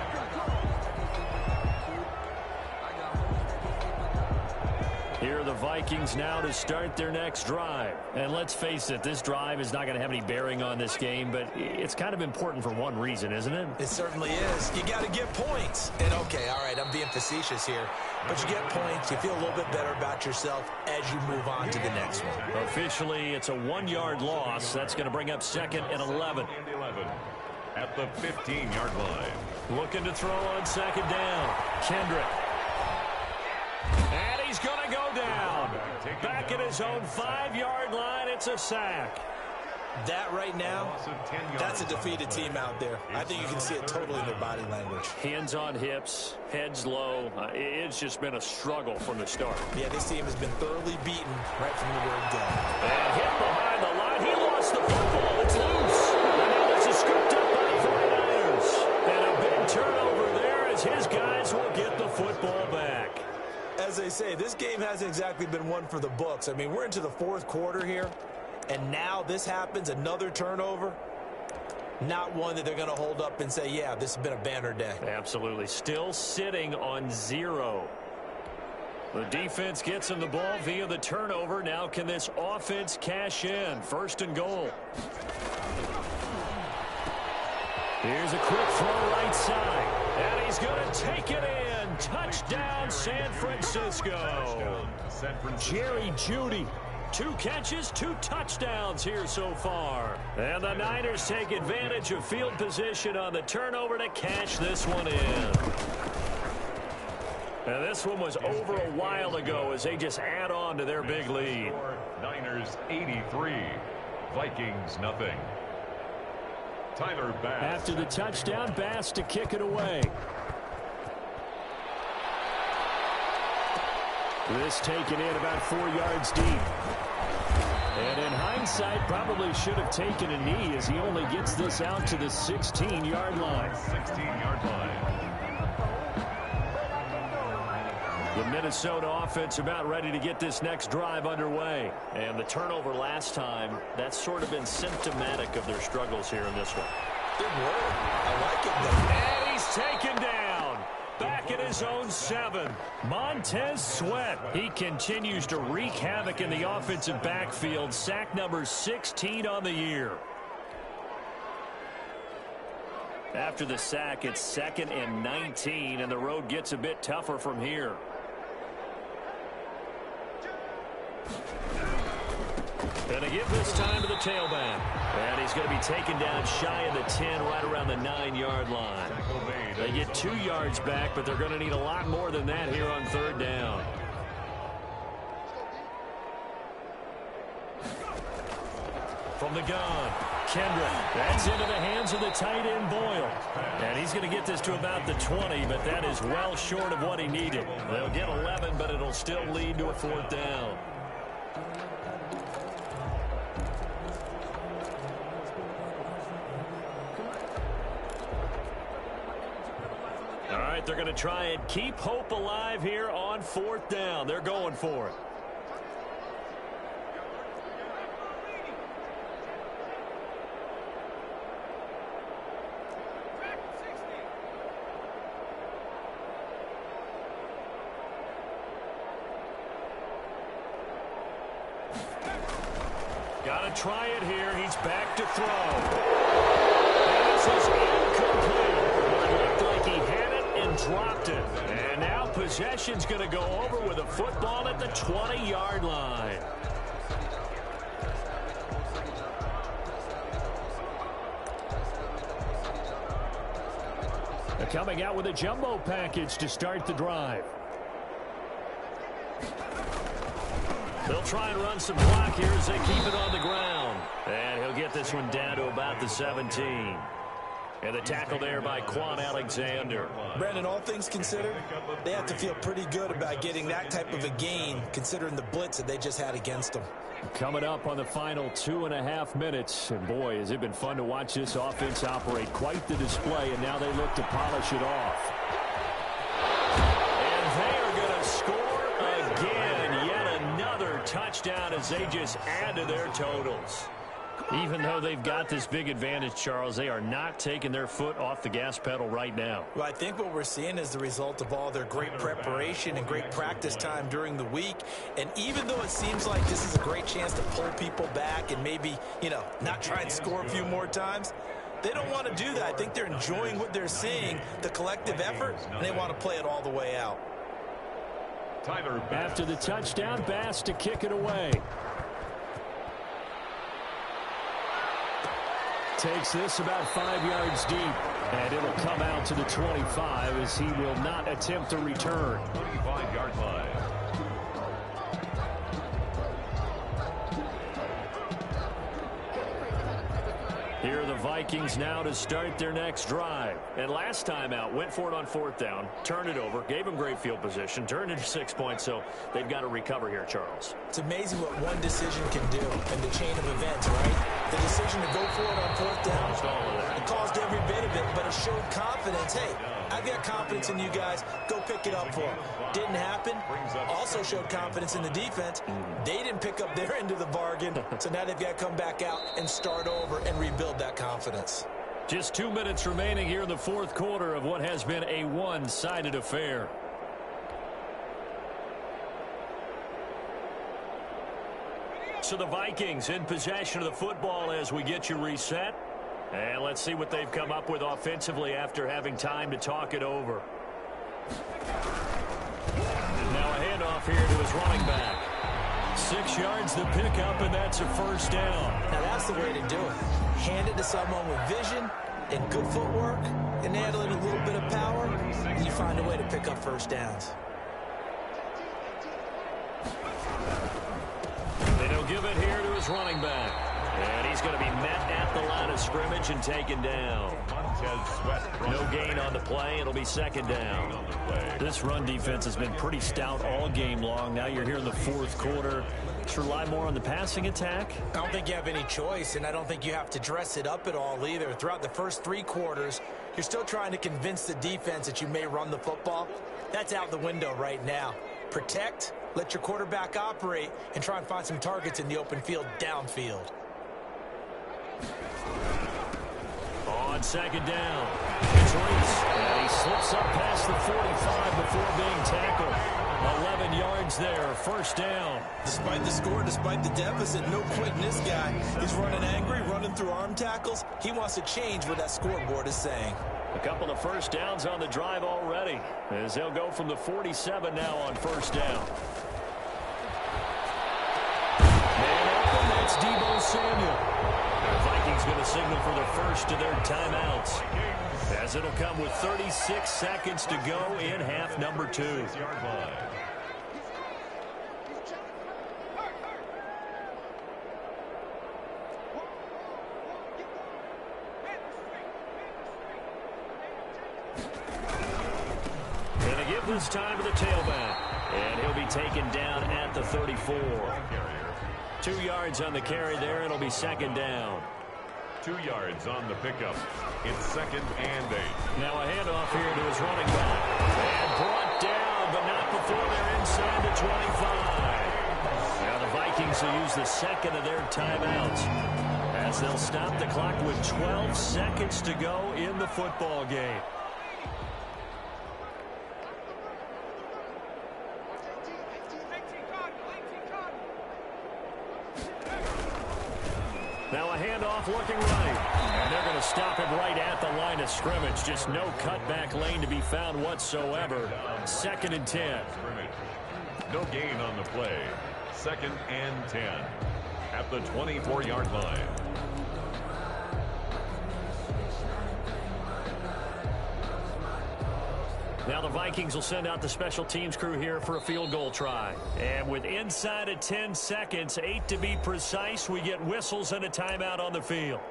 Here are the Vikings now to start their next drive. And let's face it, this drive is not going to have any bearing on this game, but it's kind of important for one reason, isn't it? It certainly is. You got to get points. And okay, all right, I'm being facetious here. But you get points, you feel a little bit better about yourself as you move on to the next one. Officially, it's a 1-yard loss. That's going to bring up 2nd and 11. At the 15-yard line. Looking to throw on 2nd down. Kendrick. And he's going to go down. Back at his own 5-yard line, it's a sack. That right now, that's a defeated team out there. I think you can see it totally in their body language. Hands on hips, heads low. It's just been a struggle from the start. Yeah, this team has been thoroughly beaten right from the word go. And hit behind the line. He lost the football. It's loose. And now this is scooped up by the 49ers. And a big turnover there as his guys will get the football back. As they say, this game hasn't exactly been one for the books. I mean, we're into the 4th quarter here. And now this happens, another turnover. Not one that they're going to hold up and say, yeah, this has been a banner day. Absolutely. Still sitting on 0. The defense gets him the ball via the turnover. Now can this offense cash in? 1st and goal. Here's a quick throw right side. And he's going to take it in. Touchdown, San Francisco. Jerry Jeudy. 2 catches, 2 touchdowns here so far. And the Niners take advantage of field position on the turnover to cash this one in. And this one was over a while ago as they just add on to their big lead. Niners 83, Vikings nothing. Tyler Bass. After the touchdown, Bass to kick it away. This taken in about 4 yards deep. And in hindsight, probably should have taken a knee as he only gets this out to the 16-yard line. 16-yard line. The Minnesota offense about ready to get this next drive underway. And the turnover last time, that's sort of been symptomatic of their struggles here in this one. Good work. I like it, though. And he's taken down. Back at his own 7. Montez Sweat. He continues to wreak havoc in the offensive backfield. Sack number 16 on the year. After the sack, it's 2nd and 19, and the road gets a bit tougher from here. And they give this time to the tailback. And he's going to be taken down shy of the 10, right around the 9-yard line. They get 2 yards back, but they're going to need a lot more than that here on 3rd down. From the gun, Kendrick. That's into the hands of the tight end, Boyle. And he's going to get this to about the 20, but that is well short of what he needed. They'll get 11, but it'll still lead to a 4th down. All right, they're going to try and keep hope alive here on 4th down. They're going for it. Got to try it here. He's back to throw. This is incomplete. It looked like he had it and dropped it. And now possession's going to go over with a football at the 20-yard line. They're coming out with a jumbo package to start the drive. They'll try and run some clock here as they keep it on the ground. And he'll get this one down to about the 17. And the tackle there by Quan Alexander. Brandon, all things considered, they have to feel pretty good about getting that type of a gain, considering the blitz that they just had against them. Coming up on the final 2.5 minutes. And boy, has it been fun to watch this offense operate. Quite the display, and now they look to polish it off. And they are going to score again. Yet another touchdown as they just add to their totals. Even though they've got this big advantage, Charles, they are not taking their foot off the gas pedal right now. Well, I think what we're seeing is the result of all their great preparation and great practice time during the week. And even though it seems like this is a great chance to pull people back and maybe, not try and score a few more times, they don't want to do that. I think they're enjoying what they're seeing, the collective effort, and they want to play it all the way out. After the touchdown, Bass to kick it away. Takes this about 5 yards deep, and it'll come out to the 25 as he will not attempt to return. 25-yard line. Here are the Vikings now to start their next drive. And last time out, went for it on 4th down, turned it over, gave them great field position, turned it 6 points, so they've got to recover here, Charles. It's amazing what one decision can do in the chain of events, right? The decision to go for it on 4th down, it caused every bit of it, but it showed confidence. Hey, I've got confidence in you guys. Go pick it up for them. Didn't happen. Also showed confidence in the defense. They didn't pick up their end of the bargain, so now they've got to come back out and start over and rebuild that confidence. Just 2 minutes remaining here in the 4th quarter of what has been a one-sided affair. So the Vikings in possession of the football as we get you reset. And let's see what they've come up with offensively after having time to talk it over. Now a handoff here to his running back. 6 yards the pickup, and that's a 1st down. Now that's the way to do it. Hand it to someone with vision and good footwork, and add in a little bit of power, and you find a way to pick up 1st downs. And he'll give it here to his running back. And he's going to be met at the line of scrimmage and taken down. No gain on the play. It'll be 2nd down. This run defense has been pretty stout all game long. Now you're here in the 4th quarter. To rely more on the passing attack? I don't think you have any choice, and I don't think you have to dress it up at all either. Throughout the first 3 quarters, you're still trying to convince the defense that you may run the football. That's out the window right now. Protect, let your quarterback operate, and try and find some targets in the open field downfield. On 2nd down, it's Reese, and he slips up past the 45 before being tackled. 11 yards there, 1st down. Despite the score, despite the deficit, no quitting this guy. He's running angry, running through arm tackles. He wants to change what that scoreboard is saying. A couple of 1st downs on the drive already, as they'll go from the 47 now on 1st down. Man open, that's Deebo Samuel. The Vikings going to signal for the first of their timeouts, as it'll come with 36 seconds to go in half number 2. this time to the tailback. And he'll be taken down at the 34. 2 yards on the carry there. It'll be second down. 2 yards on the pickup. It's 2nd and 8. Now a handoff here to his running back. And brought down, but not before they're inside the 25. Now the Vikings will use the second of their timeouts as they'll stop the clock with 12 seconds to go in the football game. Now a handoff looking right. And they're going to stop him right at the line of scrimmage. Just no cutback lane to be found whatsoever. 2nd and 10. No gain on the play. 2nd and 10 at the 24-yard line. Now the Vikings will send out the special teams crew here for a field goal try. And with inside of 10 seconds, 8 to be precise, we get whistles and a timeout on the field.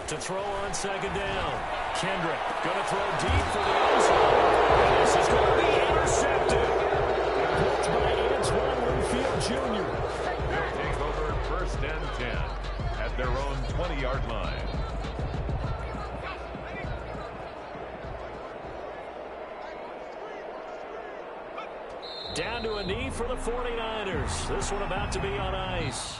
To throw on 2nd down. Kendrick going to throw deep for the end zone. And this is going to be intercepted. Blocked by Antoine Winfield Jr. They'll take over 1st and 10 at their own 20-yard line. Down to a knee for the 49ers. This one about to be on ice.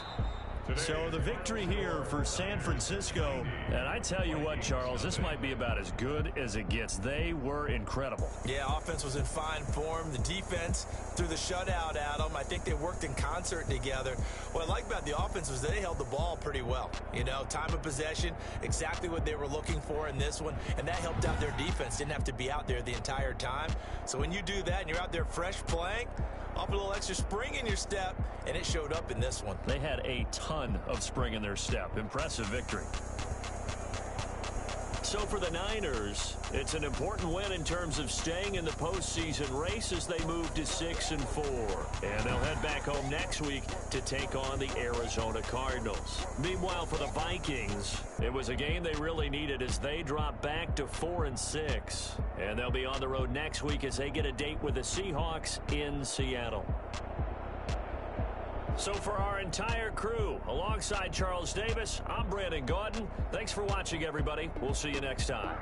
So the victory here for San Francisco. And I tell you what, Charles, this might be about as good as it gets. They were incredible. Yeah, offense was in fine form. The defense threw the shutout at them. I think they worked in concert together. What I like about the offense was they held the ball pretty well. You know, time of possession, exactly what they were looking for in this one. And that helped out their defense. Didn't have to be out there the entire time. So when you do that and you're out there fresh playing, off a little extra spring in your step, and it showed up in this one. They had a ton of spring in their step. Impressive victory. So for the Niners, it's an important win in terms of staying in the postseason race as they move to 6-4. And they'll head back home next week to take on the Arizona Cardinals. Meanwhile, for the Vikings, it was a game they really needed as they drop back to 4-6. And they'll be on the road next week as they get a date with the Seahawks in Seattle. So for our entire crew, alongside Charles Davis, I'm Brandon Gaudin. Thanks for watching, everybody. We'll see you next time.